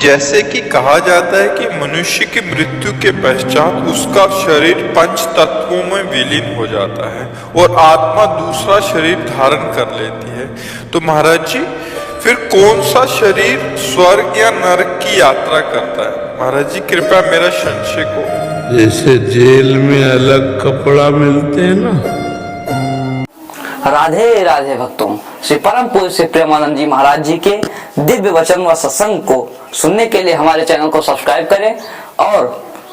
जैसे कि कहा जाता है कि मनुष्य की मृत्यु के पश्चात उसका शरीर पंच तत्वों में विलीन हो जाता है और आत्मा दूसरा शरीर धारण कर लेती है। तो महाराज जी, फिर कौन सा शरीर स्वर्ग या नरक की यात्रा करता है? महाराज जी कृपया मेरा संशय को। जैसे जेल में अलग कपड़ा मिलते हैं ना। राधे राधे भक्तों, श्री परम पूज्य श्री प्रेमानंद जी महाराज जी के दिव्य वचन व सत्संग को सुनने के लिए हमारे चैनल को सब्सक्राइब करें और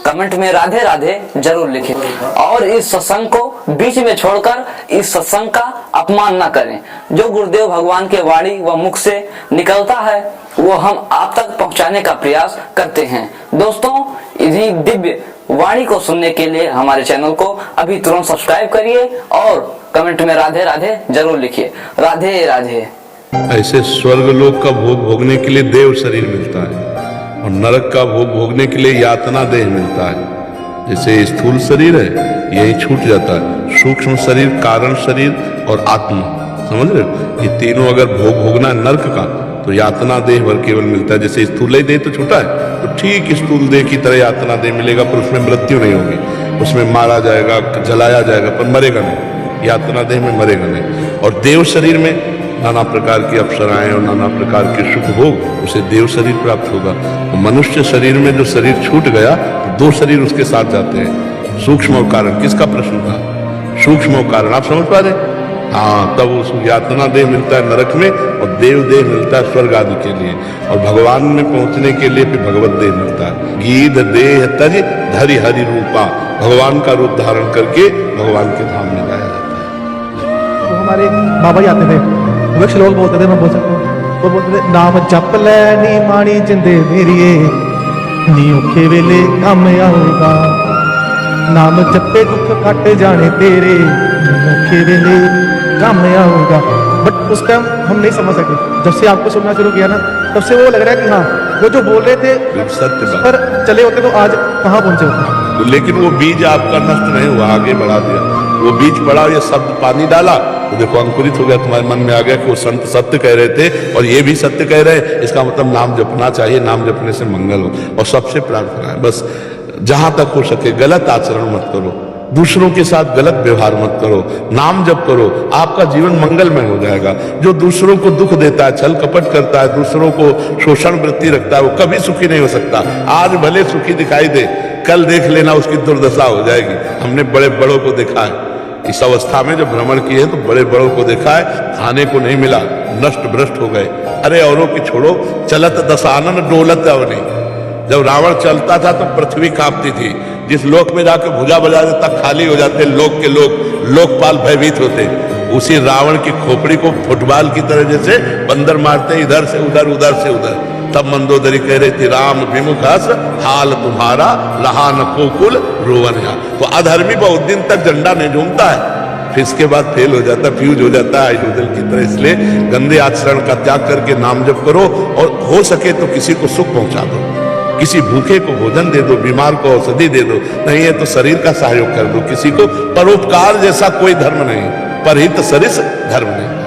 कमेंट में राधे राधे जरूर लिखें। और इस सत्संग को बीच में छोड़कर इस सत्संग का अपमान न करें। जो गुरुदेव भगवान के वाणी व मुख से निकलता है वो हम आप तक पहुंचाने का प्रयास करते हैं। दोस्तों, इन्हीं दिव्य वाणी को सुनने के लिए हमारे चैनल को अभी तुरंत सब्सक्राइब करिए और कमेंट में राधे राधे जरूर लिखिए। राधे राधे। ऐसे स्वर्ग लोक का भोग भोगने के लिए देव शरीर मिलता है और नरक का भोग भोगने के लिए यातना देह मिलता है। जैसे स्थूल शरीर है यही छूट जाता है, सूक्ष्म शरीर, कारण शरीर और आत्मा, समझ रहे हो? ये तीनों अगर भोग भोगना नरक का तो यातना देह भर केवल मिलता है। जैसे स्थूल देह तो छूटा है तो ठीक स्थूल देह की तरह यातना देह मिलेगा, पर उसमें मृत्यु नहीं होगी, उसमें मारा जाएगा, जलाया जाएगा, पर मरेगा नहीं। यातना देह में मरेगा नहीं। और देव शरीर में नाना प्रकार की अप्सराएं और नाना प्रकार के सुख भोग, उसे देव शरीर प्राप्त होगा। तो मनुष्य शरीर में जो शरीर छूट गया तो दो शरीर उसके साथ जाते हैं, सूक्ष्म और कारण। किसका प्रश्न था? सूक्ष्म और कारण, आप समझ पा रहे? हाँ, तब उस यातना देह मिलता है नरक में और देव देह मिलता है स्वर्ग आदि के लिए। और भगवान में पहुंचने के लिए फिर भगवत देह मिलता है। गीध देह तज धरि हरि रूपा, भगवान का रूप धारण करके भगवान के धाम में जाया जाता है। तो हमारे बाबा जी आते थे, वो एक श्लोक बोलते थे, मैं बोल सकता हूँ। वो बोलते थे, नाम जप ले नी माणी जिंदे मेरिए, नी औखे वेले काम आऊगा। नाम जपे दुख कट जाने तेरे, औखे वेले काम आऊगा। बट उस टाइम हम नहीं समझ सके। जब से आपको सुनना शुरू किया ना, तब से वो लग रहा है कि हाँ, वो जो बोल रहे थे सत्य पर चले होते तो आज कहाँ पहुंचे होते। लेकिन वो बीज आपका नष्ट नहीं हुआ, आगे बढ़ा दिया। वो बीज पड़ा, ये शब्द पानी डाला तो देखो अंकुरित हो गया, तुम्हारे मन में आ गया कि वो संत सत्य कह रहे थे और ये भी सत्य कह रहे हैं। इसका मतलब नाम जपना चाहिए, नाम जपने से मंगल हो। और सबसे प्रार्थना है, बस जहां तक हो सके गलत आचरण मत करो, दूसरों के साथ गलत व्यवहार मत करो, नाम जप करो, आपका जीवन मंगलमय हो जाएगा। जो दूसरों को दुख देता है, छल कपट करता है, दूसरों को शोषण वृत्ति रखता है, वो कभी सुखी नहीं हो सकता। आज भले सुखी दिखाई दे, कल देख लेना उसकी दुर्दशा हो जाएगी। हमने बड़े बड़ों को देखा है इस अवस्था में, जब भ्रमण किए तो बड़े बड़ों को देखा है, खाने को नहीं मिला, नष्ट भ्रष्ट हो गए। अरे औरों की छोड़ो, चलत दशानन डोलत अवनी। जब रावण चलता था तो पृथ्वी कांपती थी। जिस लोक में जाकर भुजा बजा देता खाली हो जाते लोक के लोग, लोकपाल भयभीत होते। उसी रावण की खोपड़ी को फुटबॉल की तरह जैसे बंदर मारते, इधर से उधर, उधर से उधर। तब मंदोदरी कह रही थी, राम विमुख हस हाल तुम्हारा, रहा न कोकुल रोवन। तो अधर्मी बहुत दिन तक झंडा नहीं झूमता है, फिर इसके बाद फेल हो जाता, फ्यूज हो जाता है आयुधल की तरह। इसलिए गंदे आचरण का त्याग करके नाम जप करो और हो सके तो किसी को सुख पहुंचा दो, किसी भूखे को भोजन दे दो, बीमार को औषधि दे दो, नहीं है तो शरीर का सहयोग कर दो किसी को। परोपकार जैसा कोई धर्म नहीं, परहित सरिस धर्म नहीं।